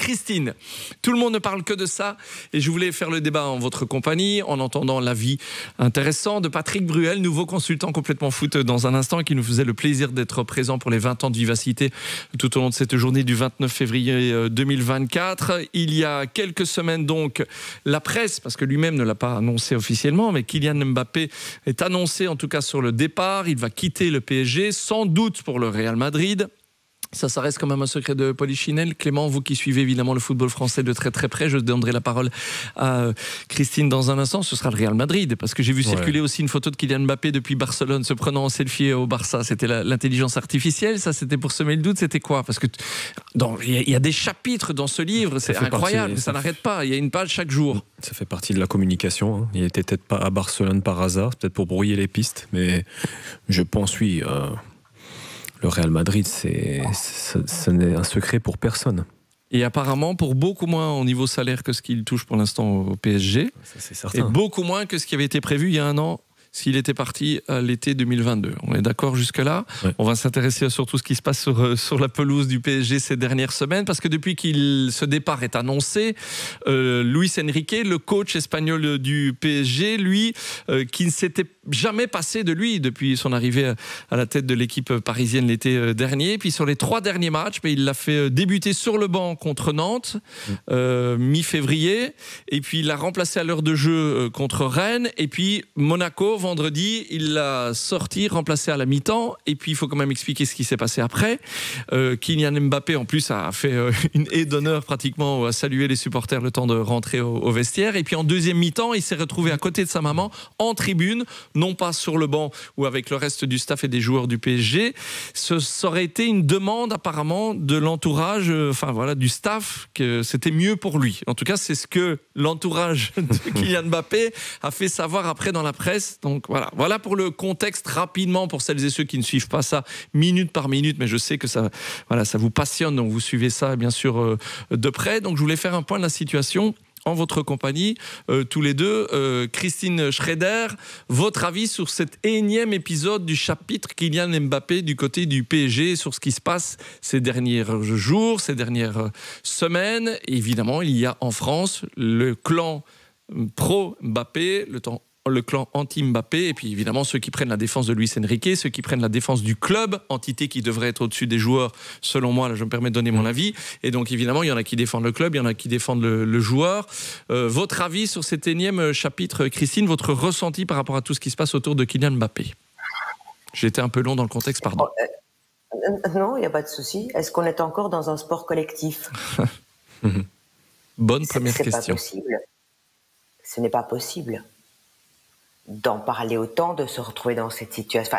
Christine, tout le monde ne parle que de ça et je voulais faire le débat en votre compagnie en entendant l'avis intéressant de Patrick Bruel, nouveau consultant complètement foot dans un instant, qui nous faisait le plaisir d'être présent pour les 20 ans de Vivacité tout au long de cette journée du 29 février 2024. Il y a quelques semaines donc, la presse, parce que lui-même ne l'a pas annoncé officiellement, mais Kylian Mbappé est annoncé en tout cas sur le départ. Il va quitter le PSG, sans doute pour le Real Madrid. Ça reste quand même un secret de polichinelle. Clément, vous qui suivez évidemment le football français de très très près, je donnerai la parole à Christine dans un instant. Ce sera le Real Madrid, parce que j'ai vu circuler aussi une photo de Kylian Mbappé depuis Barcelone se prenant en selfie au Barça. C'était l'intelligence artificielle, ça c'était pour semer le doute, c'était quoi? Parce que il y a des chapitres dans ce livre, c'est incroyable, ça n'arrête pas, il y a une page chaque jour. Ça fait partie de la communication, hein. Il était peut-être pas à Barcelone par hasard, peut-être pour brouiller les pistes, mais je pense le Real Madrid, ce n'est un secret pour personne. Et apparemment, pour beaucoup moins au niveau salaire que ce qu'il touche pour l'instant au PSG. Ça, c'est certain. Et beaucoup moins que ce qui avait été prévu il y a un an, s'il était parti à l'été 2022. On est d'accord jusque-là? On va s'intéresser à surtout ce qui se passe sur la pelouse du PSG ces dernières semaines, parce que depuis ce départ est annoncé, Luis Enrique, le coach espagnol du PSG, lui, qui ne s'était jamais passé de lui depuis son arrivée à la tête de l'équipe parisienne l'été dernier. Puis sur les 3 derniers matchs, il l'a fait débuter sur le banc contre Nantes, mi-février, et puis il l'a remplacé à l'heure de jeu contre Rennes, et puis Monaco, vendredi, il l'a sorti, remplacé à la mi-temps, et puis il faut quand même expliquer ce qui s'est passé après. Kylian Mbappé, en plus, a fait une haie d'honneur pratiquement, a salué les supporters le temps de rentrer au vestiaire, et puis en deuxième mi-temps, il s'est retrouvé à côté de sa maman, en tribune, non pas sur le banc ou avec le reste du staff et des joueurs du PSG. Ça aurait été une demande apparemment de l'entourage, du staff, que c'était mieux pour lui. En tout cas, c'est ce que l'entourage de Kylian Mbappé a fait savoir après dans la presse. Donc voilà pour le contexte rapidement pour celles et ceux qui ne suivent pas ça minute par minute, mais je sais que ça vous passionne, donc vous suivez ça bien sûr de près. Donc je voulais faire un point de la situation en votre compagnie, tous les deux. Christine Schraeder, votre avis sur cet énième épisode du chapitre Kylian Mbappé du côté du PSG, sur ce qui se passe ces derniers jours, ces dernières semaines. Et évidemment, il y a en France le clan pro-Mbappé, le clan anti-Mbappé, et puis évidemment ceux qui prennent la défense de Luis Enrique, ceux qui prennent la défense du club, entité qui devrait être au-dessus des joueurs, selon moi. Là, je me permets de donner mon avis. Et donc évidemment, il y en a qui défendent le club, il y en a qui défendent le joueur. Votre avis sur cet énième chapitre, Christine, votre ressenti par rapport à tout ce qui se passe autour de Kylian Mbappé? J'ai été un peu long dans le contexte, pardon. Non, il n'y a pas de souci. Est-ce qu'on est encore dans un sport collectif? Bonne première question. C'est pas possible. Ce n'est pas possible d'en parler autant, de se retrouver dans cette situation,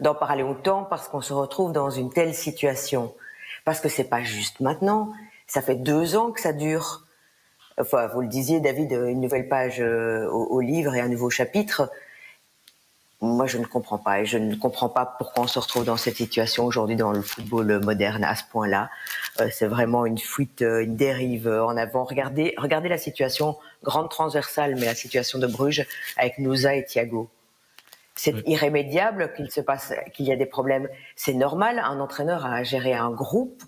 d'en parler autant parce qu'on se retrouve dans une telle situation. Parce que c'est pas juste maintenant, ça fait 2 ans que ça dure. Enfin, vous le disiez, David, une nouvelle page au livre et un nouveau chapitre. Moi, je ne comprends pas. Et je ne comprends pas pourquoi on se retrouve dans cette situation aujourd'hui dans le football moderne à ce point-là. C'est vraiment une fuite, une dérive en avant. Regardez la situation, grande transversale, mais la situation de Bruges avec Nusa et Thiago. C'est irrémédiable qu'il y a des problèmes. C'est normal, un entraîneur a géré un groupe.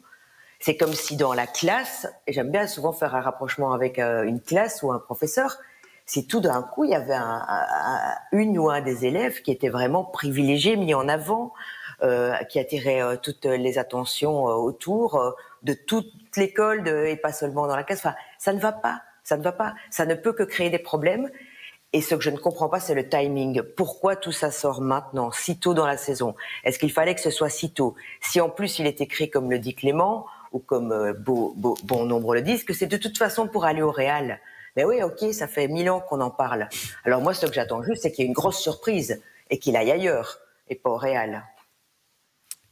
C'est comme si dans la classe, et j'aime bien souvent faire un rapprochement avec une classe ou un professeur, si tout d'un coup, il y avait une ou un des élèves qui était vraiment privilégié, mis en avant, qui attirait toutes les attentions autour de toute l'école et pas seulement dans la classe. Enfin, ça ne va pas. Ça ne peut que créer des problèmes. Et ce que je ne comprends pas, c'est le timing. Pourquoi tout ça sort maintenant, si tôt dans la saison? Est-ce qu'il fallait que ce soit si tôt? Si en plus il est écrit, comme le dit Clément, ou comme bon nombre le disent, que c'est de toute façon pour aller au Real. Mais oui, ok, ça fait 1000 ans qu'on en parle. Alors moi, ce que j'attends juste, c'est qu'il y ait une grosse surprise et qu'il aille ailleurs et pas au Real.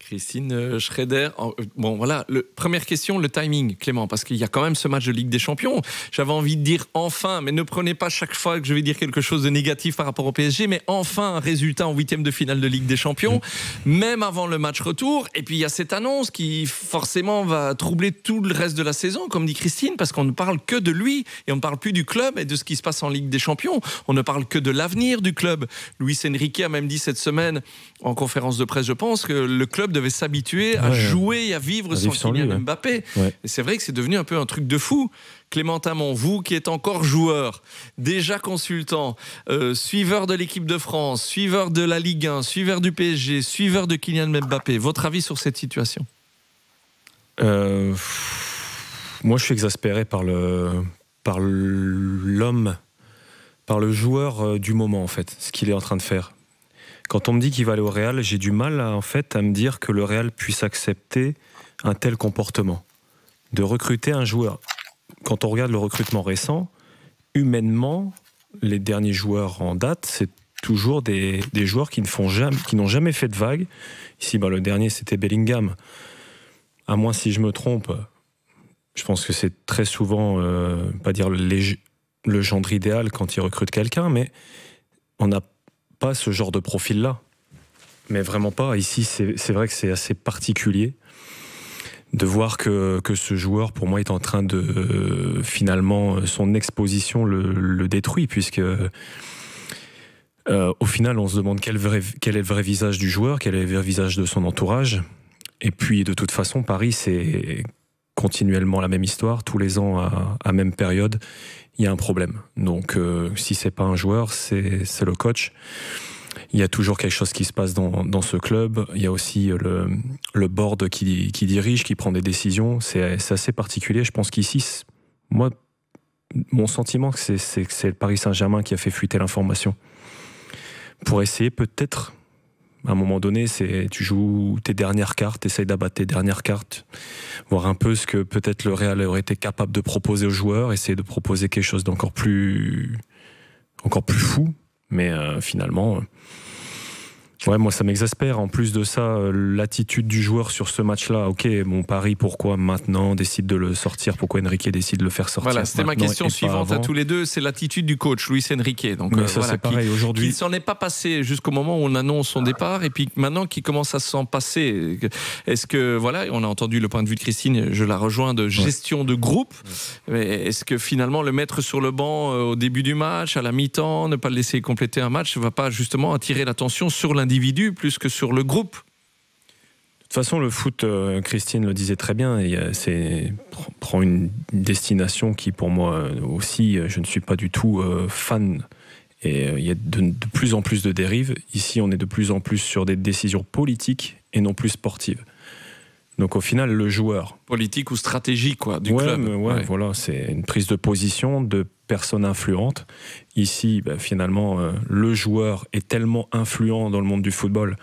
Christine Schraeder. Bon, voilà. Première question, le timing, Clément, parce qu'il y a quand même ce match de Ligue des Champions. J'avais envie de dire enfin, mais ne prenez pas chaque fois que je vais dire quelque chose de négatif par rapport au PSG, mais enfin un résultat en 8e de finale de Ligue des Champions, même avant le match retour. Et puis il y a cette annonce qui forcément va troubler tout le reste de la saison, comme dit Christine, parce qu'on ne parle que de lui et on ne parle plus du club et de ce qui se passe en Ligue des Champions. On ne parle que de l'avenir du club. Luis Enrique a même dit cette semaine en conférence de presse, je pense, que le club club devait s'habituer à jouer et à vivre sans Kylian Mbappé. Ouais. Et c'est vrai que c'est devenu un peu un truc de fou. Clément Tamon, vous qui êtes encore joueur, déjà consultant, suiveur de l'équipe de France, suiveur de la Ligue 1, suiveur du PSG, suiveur de Kylian Mbappé, votre avis sur cette situation ? Moi, je suis exaspéré par l'homme, par le joueur du moment, en fait, ce qu'il est en train de faire. Quand on me dit qu'il va aller au Real, j'ai du mal, en fait, à me dire que le Real puisse accepter un tel comportement. De recruter un joueur. Quand on regarde le recrutement récent, humainement, les derniers joueurs en date, c'est toujours des joueurs qui n'ont jamais fait de vague. Ici, le dernier, c'était Bellingham. À moins si je me trompe, je pense que c'est très souvent, pas dire le gendre idéal quand il recrute quelqu'un, mais on n'a pas ce genre de profil-là. Mais vraiment pas. Ici, c'est vrai que c'est assez particulier de voir que ce joueur, pour moi, est en train de... finalement, son exposition le détruit, puisque au final, on se demande quel est le vrai visage du joueur, quel est le vrai visage de son entourage. Et puis, de toute façon, Paris, c'est continuellement la même histoire. Tous les ans, à même période, il y a un problème. Donc, si c'est pas un joueur, c'est le coach. Il y a toujours quelque chose qui se passe dans ce club. Il y a aussi le board qui dirige, qui prend des décisions. C'est assez particulier. Je pense qu'ici, moi, mon sentiment, c'est le Paris Saint-Germain qui a fait fuiter l'information. Pour essayer peut-être, à un moment donné, tu joues tes dernières cartes, essayes d'abattre tes dernières cartes, voir un peu ce que peut-être le Real aurait été capable de proposer aux joueurs, essayer de proposer quelque chose d'encore plus fou. Mais finalement, moi ça m'exaspère. En plus de ça, l'attitude du joueur sur ce match-là. Ok, mon Paris, pourquoi maintenant décide de le sortir ? Pourquoi Enrique décide de le faire sortir ? Voilà, c'était ma question suivante à tous les deux. C'est l'attitude du coach, Luis Enrique. Donc, mais ça, c'est pareil aujourd'hui. Il s'en est pas passé jusqu'au moment où on annonce son départ, et puis maintenant qu'il commence à s'en passer. Est-ce que, on a entendu le point de vue de Christine, je la rejoins, de gestion de groupe. Mais est-ce que finalement le mettre sur le banc au début du match, à la mi-temps, ne pas le laisser compléter un match, ne va pas justement attirer l'attention sur l'individu plus que sur le groupe ? De toute façon, le foot, Christine le disait très bien, prend une destination qui, pour moi aussi, je ne suis pas du tout fan. Et il y a de plus en plus de dérives. Ici, on est de plus en plus sur des décisions politiques et non plus sportives. Donc au final, le joueur... Politique ou stratégique, du club. Voilà, c'est une prise de position de personnes influentes. Ici, finalement, le joueur est tellement influent dans le monde du football,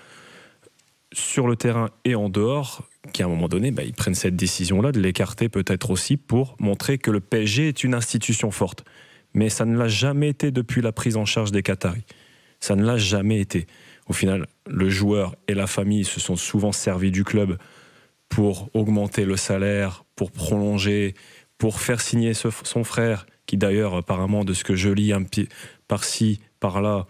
sur le terrain et en dehors, qu'à un moment donné, ils prennent cette décision-là de l'écarter peut-être aussi pour montrer que le PSG est une institution forte. Mais ça ne l'a jamais été depuis la prise en charge des Qataris. Ça ne l'a jamais été. Au final, le joueur et la famille se sont souvent servis du club pour augmenter le salaire, pour prolonger, pour faire signer son frère, qui d'ailleurs, apparemment, de ce que je lis un petit par-ci, par-là,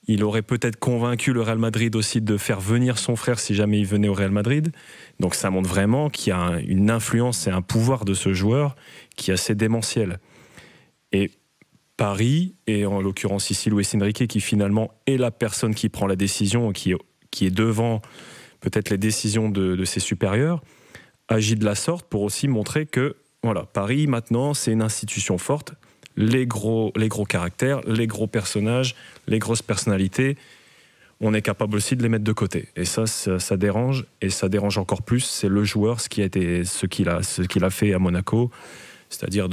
il aurait peut-être convaincu le Real Madrid aussi de faire venir son frère si jamais il venait au Real Madrid. Donc ça montre vraiment qu'il y a une influence et un pouvoir de ce joueur qui est assez démentiel. Et Paris, et en l'occurrence ici Luis Enrique, qui finalement est la personne qui prend la décision, qui est devant peut-être les décisions de ses supérieurs, agit de la sorte pour aussi montrer que Paris maintenant c'est une institution forte. Les gros caractères, les gros personnages, les grosses personnalités, on est capable aussi de les mettre de côté. Et ça dérange, et ça dérange encore plus, c'est le joueur, ce qu'il a fait à Monaco, c'est-à-dire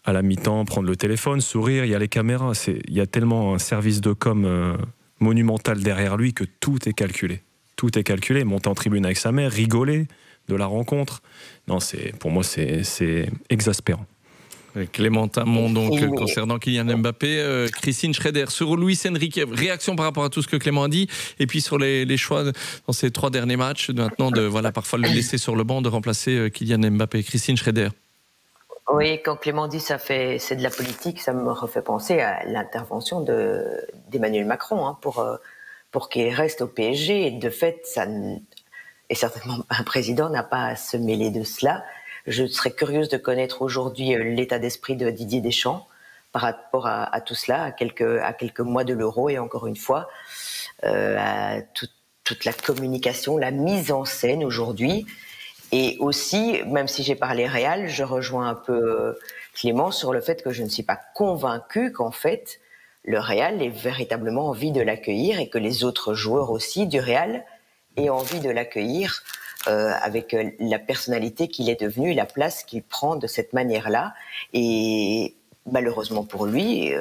à la mi-temps, prendre le téléphone, sourire, il y a les caméras, il y a tellement un service de com monumental derrière lui que tout est calculé. Tout est calculé, monter en tribune avec sa mère, rigoler de la rencontre. Non, pour moi, c'est exaspérant. Clément Tamon, donc, concernant Kylian Mbappé. Christine Schrader, sur Luis Enrique, réaction par rapport à tout ce que Clément a dit, et puis sur les choix dans ces 3 derniers matchs, maintenant parfois le laisser sur le banc, de remplacer Kylian Mbappé. Christine Schrader. Oui, quand Clément dit c'est de la politique, ça me refait penser à l'intervention d'Emmanuel Macron pour qu'il reste au PSG. Et de fait, et certainement un président n'a pas à se mêler de cela. Je serais curieuse de connaître aujourd'hui l'état d'esprit de Didier Deschamps par rapport à tout cela, à quelques mois de l'Euro, et encore une fois, à toute toute la communication, la mise en scène aujourd'hui. Et aussi, même si j'ai parlé Real, je rejoins un peu Clément sur le fait que je ne suis pas convaincue qu'en fait, le Real ait véritablement envie de l'accueillir et que les autres joueurs aussi du Real aient envie de l'accueillir avec la personnalité qu'il est devenu, la place qu'il prend de cette manière-là. Et malheureusement pour lui,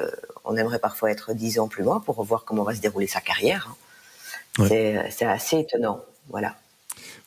on aimerait parfois être 10 ans plus loin pour voir comment va se dérouler sa carrière. Ouais. C'est assez étonnant, voilà.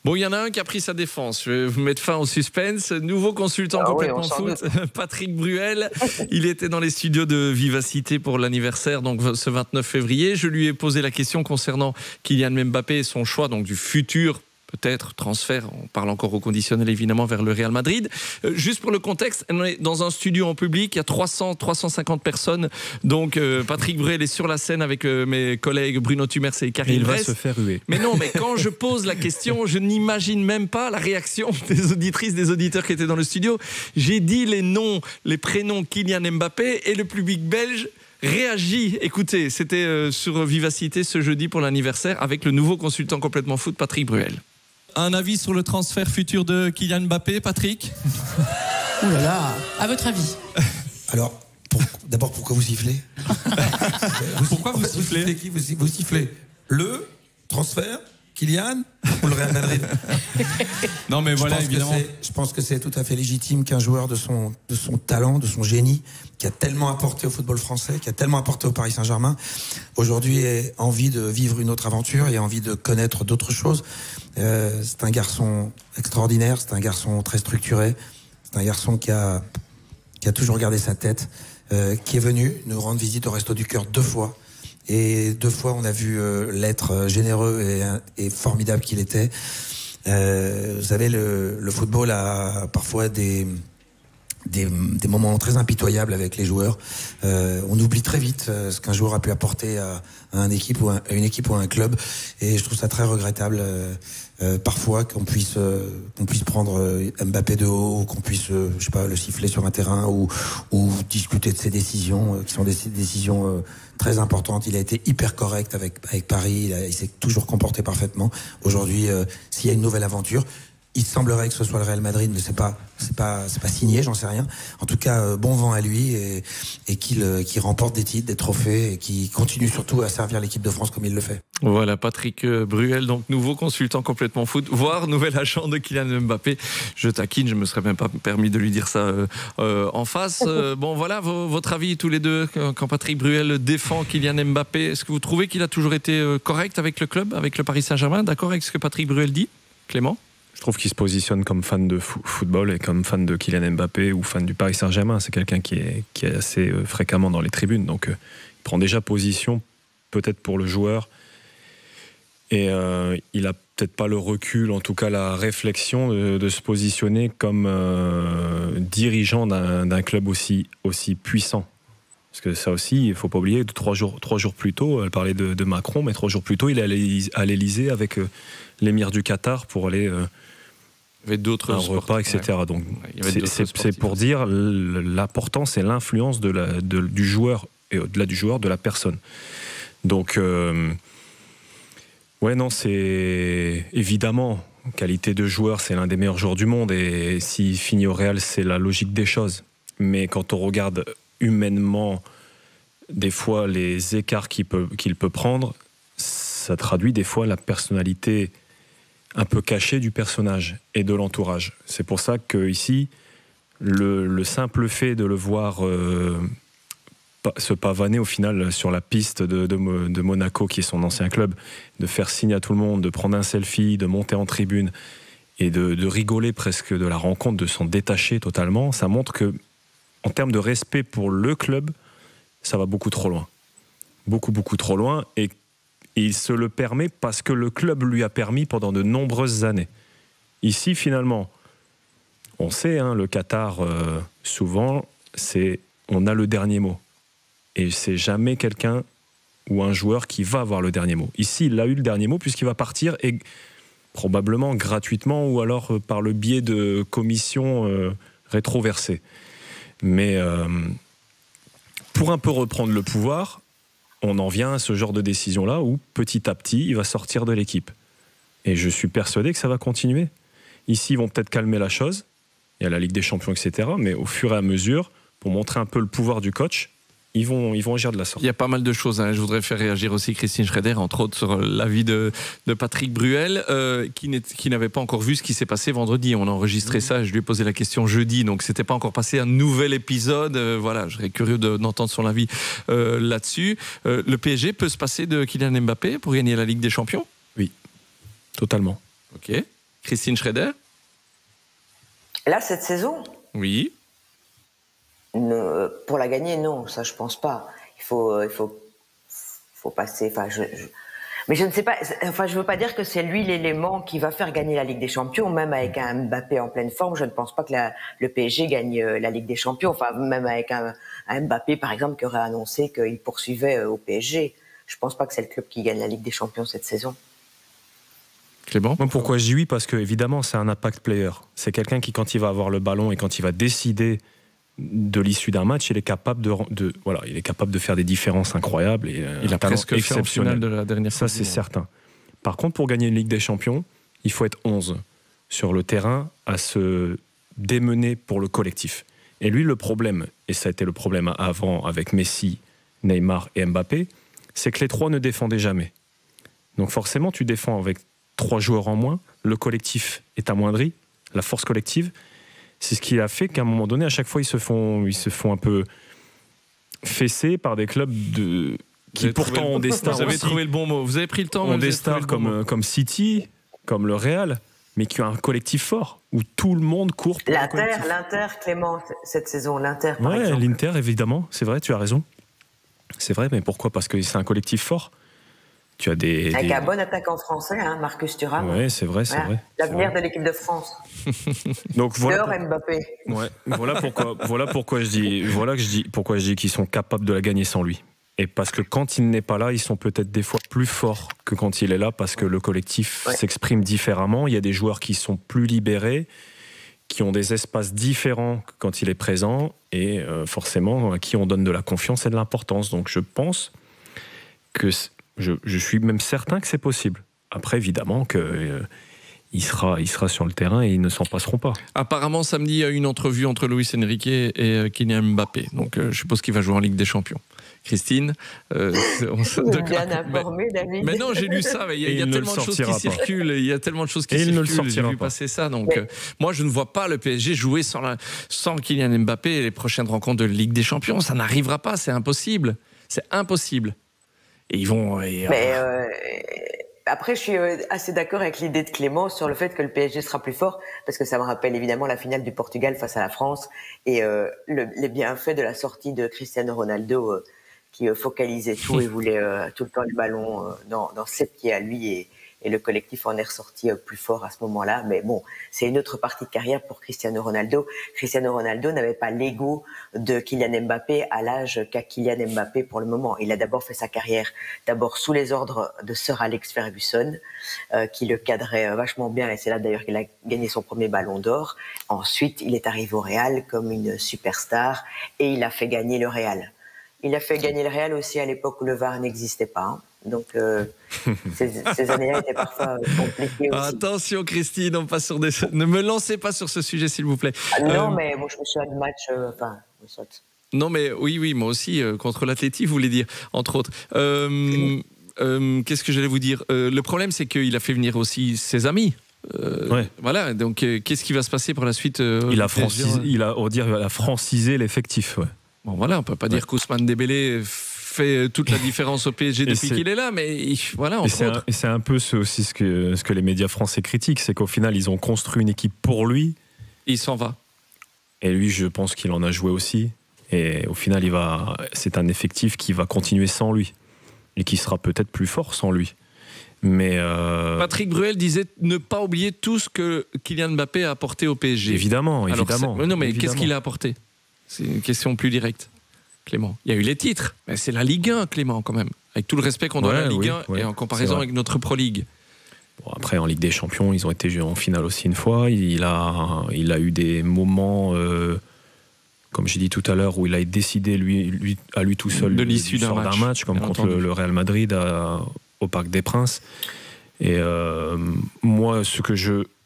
Bon, il y en a un qui a pris sa défense. Je vais vous mettre fin au suspense. Nouveau consultant complètement foot, Patrick Bruel. Il était dans les studios de Vivacité pour l'anniversaire, donc ce 29 février. Je lui ai posé la question concernant Kylian Mbappé et son choix donc du futur peut-être transfert, on parle encore au conditionnel évidemment, vers le Real Madrid. Juste pour le contexte, on est dans un studio en public, il y a 350 personnes, donc Patrick Bruel est sur la scène avec mes collègues Bruno Tumers et Karim. Il va se faire huer. Mais non, mais quand je pose la question, je n'imagine même pas la réaction des auditrices, des auditeurs qui étaient dans le studio. J'ai dit les noms, les prénoms Kylian Mbappé et le public belge réagit. Écoutez, c'était sur Vivacité ce jeudi pour l'anniversaire avec le nouveau consultant complètement foot, Patrick Bruel. Un avis sur le transfert futur de Kylian Mbappé, Patrick ? Ouh là là, à votre avis ? Alors, d'abord, pourquoi vous sifflez ? Pourquoi vous sifflez ? Vous sifflez le transfert, Kylian ou le Real Madrid ? Non mais voilà, évidemment. Je pense que c'est tout à fait légitime qu'un joueur de son talent, de son génie, qui a tellement apporté au football français, qui a tellement apporté au Paris Saint-Germain, aujourd'hui ait envie de vivre une autre aventure et envie de connaître d'autres choses. C'est un garçon extraordinaire, c'est un garçon très structuré, c'est un garçon qui a toujours gardé sa tête, qui est venu nous rendre visite au Resto du Cœur 2 fois. Et 2 fois, on a vu l'être généreux et formidable qu'il était. Vous savez, le football a parfois des moments très impitoyables avec les joueurs. On oublie très vite ce qu'un joueur a pu apporter à une équipe ou à un club. Et je trouve ça très regrettable parfois qu'on puisse prendre Mbappé de haut, ou qu'on puisse, je sais pas, le siffler sur un terrain ou discuter de ses décisions qui sont des décisions très importantes. Il a été hyper correct avec Paris. Il s'est toujours comporté parfaitement. Aujourd'hui, s'il y a une nouvelle aventure, il semblerait que ce soit le Real Madrid, mais c'est pas signé, j'en sais rien. En tout cas, bon vent à lui et qu'il remporte des titres, des trophées et qu'il continue surtout à servir l'équipe de France comme il le fait. Voilà, Patrick Bruel, donc nouveau consultant complètement foot, voire nouvel agent de Kylian Mbappé. Je taquine, je me serais même pas permis de lui dire ça en face. Bon, voilà, votre avis tous les deux quand Patrick Bruel défend Kylian Mbappé. Est-ce que vous trouvez qu'il a toujours été correct avec le club, avec le Paris Saint-Germain? D'accord avec ce que Patrick Bruel dit, Clément? Je trouve qu'il se positionne comme fan de football et comme fan de Kylian Mbappé ou fan du Paris Saint-Germain. C'est quelqu'un qui est assez fréquemment dans les tribunes. Donc il prend déjà position peut-être pour le joueur. Et il n'a peut-être pas le recul, en tout cas la réflexion de se positionner comme dirigeant d'un club aussi puissant. Parce que ça aussi, il ne faut pas oublier, 3 jours plus tôt, elle parlait de Macron, mais 3 jours plus tôt, il est allé à l'Elysée avec l'émir du Qatar pour aller avec d'autres un repas, etc. Ouais. Donc c'est pour dire l'importance et l'influence du joueur, et au-delà du joueur, de la personne. Donc, ouais, non, c'est évidemment, qualité de joueur, c'est l'un des meilleurs joueurs du monde, et s'il finit au Real, c'est la logique des choses. Mais quand on regarde humainement, des fois, les écarts qu'il peut prendre, ça traduit des fois la personnalité un peu cachée du personnage et de l'entourage. C'est pour ça qu'ici, le simple fait de le voir se pavaner au final sur la piste de Monaco, qui est son ancien club, de faire signe à tout le monde, de prendre un selfie, de monter en tribune et de rigoler presque de la rencontre, de s'en détacher totalement, ça montre que, en termes de respect pour le club, ça va beaucoup trop loin. Beaucoup trop loin. Et il se le permet parce que le club lui a permis pendant de nombreuses années. Ici, finalement, on sait, le Qatar, souvent, on a le dernier mot. Et c'est jamais quelqu'un ou un joueur qui va avoir le dernier mot. Ici, il a eu le dernier mot puisqu'il va partir, et probablement gratuitement ou alors par le biais de commissions rétroversées. Mais pour un peu reprendre le pouvoir, on en vient à ce genre de décision-là où petit à petit, il va sortir de l'équipe. Et je suis persuadé que ça va continuer. Ici, ils vont peut-être calmer la chose. Il y a la Ligue des Champions, etc. Mais au fur et à mesure, pour montrer un peu le pouvoir du coach, ils vont agir de la sorte. Il y a pas mal de choses. Je voudrais faire réagir aussi Christine Schreder, entre autres sur l'avis de Patrick Bruel, qui n'avait pas encore vu ce qui s'est passé vendredi. On a enregistré ça, je lui ai posé la question jeudi, donc c'était pas encore passé un nouvel épisode. Voilà, je serais curieux d'entendre son avis là-dessus. Le PSG peut se passer de Kylian Mbappé pour gagner la Ligue des Champions ? Oui, totalement. Ok. Christine Schreder ? Là, cette saison ? Oui. Pour la gagner, non, ça je pense pas. Il faut passer. Enfin, mais je ne sais pas. Enfin, je veux pas dire que c'est lui l'élément qui va faire gagner la Ligue des Champions. Même avec un Mbappé en pleine forme, je ne pense pas que le PSG gagne la Ligue des Champions. Enfin, même avec un Mbappé, par exemple, qui aurait annoncé qu'il poursuivait au PSG. Je pense pas que c'est le club qui gagne la Ligue des Champions cette saison. Clément ? Moi, pourquoi je dis oui ? Parce que évidemment, c'est un impact player. C'est quelqu'un qui, quand il va avoir le ballon et quand il va décider de l'issue d'un match, il est capable de faire des différences incroyables et il a presque fait en finale de la dernière ça, c'est certain. Par contre, pour gagner une Ligue des Champions, il faut être 11 sur le terrain à se démener pour le collectif. Et lui, le problème, et ça a été le problème avant avec Messi, Neymar et Mbappé, c'est que les trois ne défendaient jamais. Donc forcément, tu défends avec 3 joueurs en moins, le collectif est amoindri, la force collective. C'est ce qui a fait qu'à un moment donné, à chaque fois, ils se font un peu fesser par des clubs qui pourtant ont des stars. Vous avez trouvé le bon mot. Vous avez pris le temps. Ont des stars comme City, comme le Real, mais qui ont un collectif fort où tout le monde court pour le collectif. L'Inter, Clément, cette saison, l'Inter. Par ouais, exemple. l'Inter, évidemment, c'est vrai, tu as raison. C'est vrai, mais pourquoi ? Parce que c'est un collectif fort. Tu as Avec un bon attaquant français, Marcus Thuram. Oui, c'est vrai, c'est vrai. L'avenir de l'équipe de France. Donc voilà. Mbappé. Ouais, voilà pourquoi je dis qu'ils sont capables de la gagner sans lui. Et parce que quand il n'est pas là, ils sont peut-être des fois plus forts que quand il est là, parce que le collectif s'exprime différemment. Il y a des joueurs qui sont plus libérés, qui ont des espaces différents que quand il est présent, et forcément à qui on donne de la confiance et de l'importance. Donc je pense que je suis même certain que c'est possible. Après, évidemment, il sera sur le terrain et ils ne s'en passeront pas. Apparemment, samedi, il y a une entrevue entre Luis Enrique et Kylian Mbappé. Donc, je suppose qu'il va jouer en Ligue des Champions. Christine, bien informé, David. Mais non, j'ai lu ça. Il y a tellement de choses qui circulent. Il y a tellement de choses qui circulent. J'ai vu passer ça. Donc, moi, je ne vois pas le PSG jouer sans Kylian Mbappé et les prochaines rencontres de Ligue des Champions. Ça n'arrivera pas. C'est impossible. C'est impossible. Et ils vont. Après, je suis assez d'accord avec l'idée de Clément sur le fait que le PSG sera plus fort, parce que ça me rappelle évidemment la finale du Portugal face à la France et les bienfaits de la sortie de Cristiano Ronaldo qui focalisait tout et voulait tout le temps le ballon dans ses pieds à lui et le collectif en est ressorti plus fort à ce moment-là. Mais bon, c'est une autre partie de carrière pour Cristiano Ronaldo. Cristiano Ronaldo n'avait pas l'ego de Kylian Mbappé à l'âge qu'a Kylian Mbappé pour le moment. Il a d'abord fait sa carrière sous les ordres de Sir Alex Ferguson, qui le cadrait vachement bien, et c'est là d'ailleurs qu'il a gagné son premier ballon d'or. Ensuite, il est arrivé au Real comme une superstar et il a fait gagner le Real. Il a fait gagner le Real aussi à l'époque où le VAR n'existait pas. Donc, ces années-là étaient parfois compliquées aussi. Attention, Christine, on passe sur des... Ne me lancez pas sur ce sujet, s'il vous plaît. Non, mais moi, je me souviens de match... Non, mais oui, moi aussi, contre l'Atleti, vous voulez dire, entre autres. Qu'est-ce que j'allais vous dire ? Le problème, c'est qu'il a fait venir aussi ses amis. Voilà, donc qu'est-ce qui va se passer pour la suite Il a francisé l'effectif, ouais. Bon, voilà, on peut pas dire qu'Ousmane Dembélé fait toute la différence au PSG depuis qu'il est là, mais voilà, et c'est un peu aussi ce que les médias français critiquent, c'est qu'au final, ils ont construit une équipe pour lui. Il s'en va. Et lui, je pense qu'il en a joué aussi. Et au final, c'est un effectif qui va continuer sans lui. Et qui sera peut-être plus fort sans lui. Mais Patrick Bruel disait ne pas oublier tout ce que Kylian Mbappé a apporté au PSG. Évidemment. Non, mais qu'est-ce qu'il a apporté ? C'est une question plus directe, Clément. Il y a eu les titres, mais c'est la Ligue 1, Clément, quand même. Avec tout le respect qu'on doit à la Ligue 1 et en comparaison avec notre Pro League. Bon, après, en Ligue des Champions, ils ont été en finale aussi une fois. Il a eu des moments, comme j'ai dit tout à l'heure, où il a décidé à lui tout seul de l'issue d'un match, comme contre le Real Madrid au Parc des Princes. Et moi,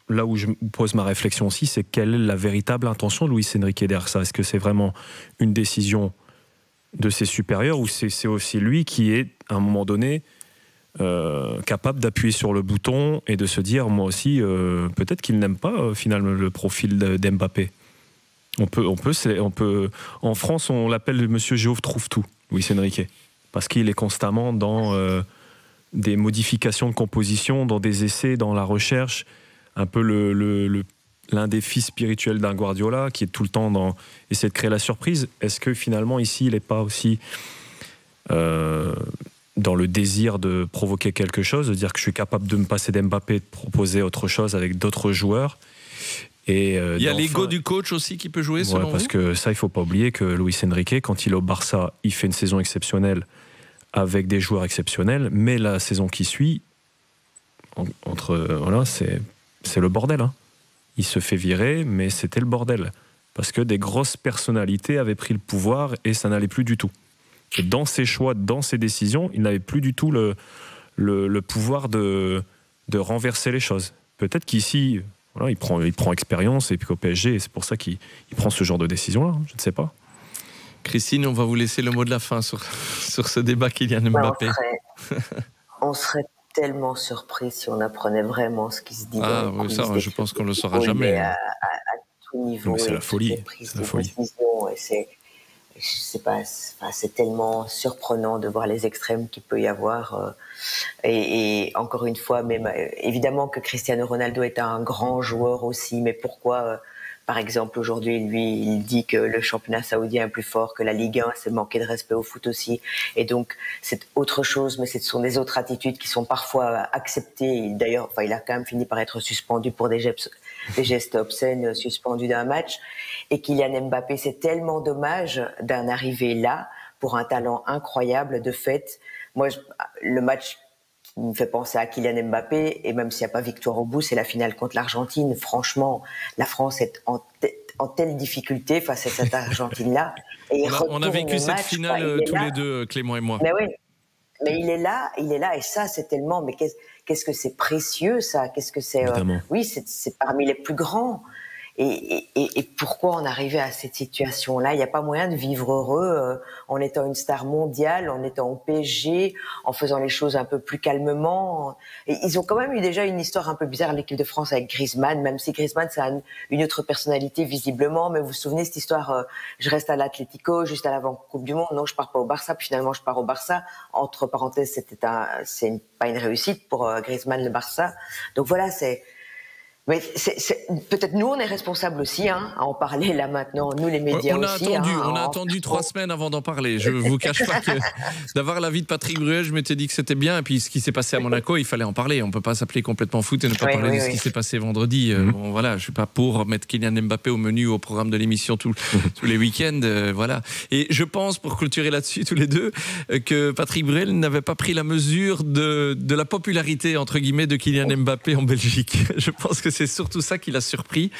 là où je pose ma réflexion aussi, c'est quelle est la véritable intention de Luis Enrique derrière ça. Est-ce que c'est vraiment une décision de ses supérieurs ou c'est aussi lui qui est, à un moment donné, capable d'appuyer sur le bouton et de se dire, moi aussi, peut-être qu'il n'aime pas finalement le profil d'Mbappé. On peut, en France, on l'appelle Monsieur Géove trouve tout, Luis Enrique, parce qu'il est constamment dans des modifications de composition, dans des essais, dans la recherche, un peu l'un des fils spirituels d'un Guardiola, qui est tout le temps dans essayer de créer la surprise. Est-ce que finalement ici, il n'est pas aussi dans le désir de provoquer quelque chose, de dire que je suis capable de me passer d'Mbappé, de proposer autre chose avec d'autres joueurs? Et il y a l'ego du coach aussi qui peut jouer, selon vous ? Parce que ça, il ne faut pas oublier que Luis Enrique, quand il est au Barça, il fait une saison exceptionnelle avec des joueurs exceptionnels, mais la saison qui suit, c'est le bordel. Hein. Il se fait virer, mais c'était le bordel. Parce que des grosses personnalités avaient pris le pouvoir et ça n'allait plus du tout. Et dans ses choix, dans ses décisions, il n'avait plus du tout le pouvoir de renverser les choses. Peut-être qu'ici, voilà, il prend expérience et puis qu'au PSG, c'est pour ça qu'il prend ce genre de décision-là. Je ne sais pas. Christine, on va vous laisser le mot de la fin sur ce débat Kylian Mbappé. On serait tellement surpris si on apprenait vraiment ce qui se dit. Je pense qu'on ne le saura jamais. À tout niveau. Mais c'est la folie. C'est la folie. C'est tellement surprenant de voir les extrêmes qu'il peut y avoir. Et encore une fois, même, évidemment que Cristiano Ronaldo est un grand joueur aussi, mais pourquoi, par exemple, aujourd'hui, lui, il dit que le championnat saoudien est plus fort que la Ligue 1, c'est manquer de respect au foot aussi. Et donc, c'est autre chose, mais ce sont des autres attitudes qui sont parfois acceptées. D'ailleurs, il a quand même fini par être suspendu pour des gestes obscènes, suspendu d'un match. Et Kylian Mbappé, c'est tellement dommage d'en arriver là pour un talent incroyable. De fait, moi, le match qui me fait penser à Kylian Mbappé, et même s'il n'y a pas victoire au bout, c'est la finale contre l'Argentine. Franchement, la France est en telle difficulté face à cette Argentine-là. Et on a vécu cette finale tous les deux, Clément et moi. Mais oui, mais il est là, et ça, c'est tellement... Mais qu'est-ce que c'est précieux, ça? Qu'est-ce que c'est... oui, c'est parmi les plus grands. Et pourquoi en arriver à cette situation-là? Il n'y a pas moyen de vivre heureux en étant une star mondiale, en étant au PSG, en faisant les choses un peu plus calmement. Et ils ont quand même eu déjà une histoire un peu bizarre, l'équipe de France, avec Griezmann, même si Griezmann, ça a une autre personnalité visiblement. Mais vous vous souvenez cette histoire, je reste à l'Atlético, juste à l'avant-Coupe du Monde, non, je pars pas au Barça, puis finalement je pars au Barça. Entre parenthèses, pas une réussite pour Griezmann, le Barça. Donc voilà, mais peut-être nous, on est responsables aussi à en parler là maintenant, nous les médias on a attendu 3 semaines avant d'en parler. Je ne vous cache pas que d'avoir l'avis de Patrick Bruel, je m'étais dit que c'était bien. Et puis ce qui s'est passé à Monaco, il fallait en parler. On ne peut pas s'appeler complètement foot et ne pas parler de ce qui s'est passé vendredi. Bon, voilà, je ne suis pas pour mettre Kylian Mbappé au menu, au programme de l'émission tous les week-ends. Voilà. Et je pense, pour clôturer là-dessus tous les deux, que Patrick Bruel n'avait pas pris la mesure de la popularité, entre guillemets, de Kylian Mbappé en Belgique. Je pense que c'est surtout ça qui l'a surpris,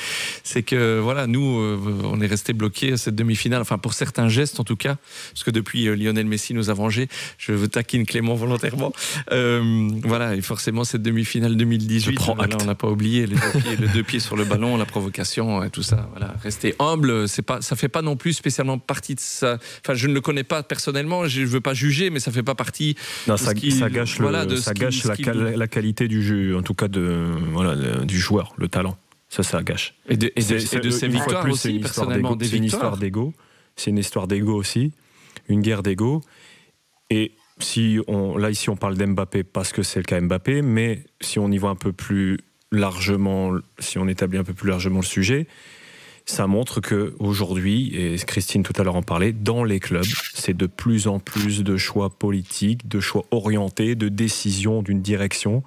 c'est que voilà, nous on est resté bloqués à cette demi-finale, enfin pour certains gestes en tout cas, parce que depuis Lionel Messi nous a vengés. Je veux taquine Clément volontairement. Voilà, et forcément cette demi-finale 2018, voilà, on n'a pas oublié les deux pieds sur le ballon, la provocation et tout ça. Voilà, rester humble, ça fait pas non plus spécialement partie de ça. Enfin, je ne le connais pas personnellement, je veux pas juger, mais ça fait pas partie. Non, ça gâche la qualité du jeu, en tout cas du joueur, le talent. Ça gâche. Et de ses victoires aussi, personnellement. C'est une histoire d'ego. C'est une histoire d'ego aussi. Une guerre d'ego. Et ici, on parle d'Mbappé parce que c'est le cas Mbappé, mais si on y voit un peu plus largement, si on établit un peu plus largement le sujet, ça montre qu'aujourd'hui, et Christine tout à l'heure en parlait, dans les clubs, c'est de plus en plus de choix politiques, de choix orientés, de décisions d'une direction.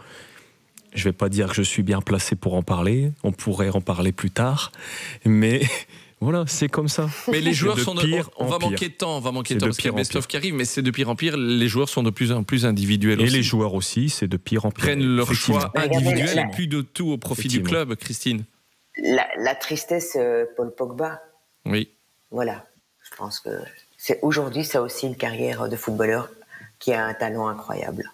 Je ne vais pas dire que je suis bien placé pour en parler, on pourrait en parler plus tard, mais voilà, c'est comme ça. Mais les joueurs sont on va manquer de temps, parce qu'il y a Best-of qui arrive, mais c'est de pire en pire, les joueurs sont de plus en plus individuels aussi. Et les joueurs aussi, c'est de pire en pire. Prennent leur choix individuel et plus de tout au profit du club, Christine. La tristesse, Paul Pogba. Oui. Voilà. Je pense que aujourd'hui, c'est aussi une carrière de footballeur qui a un talent incroyable.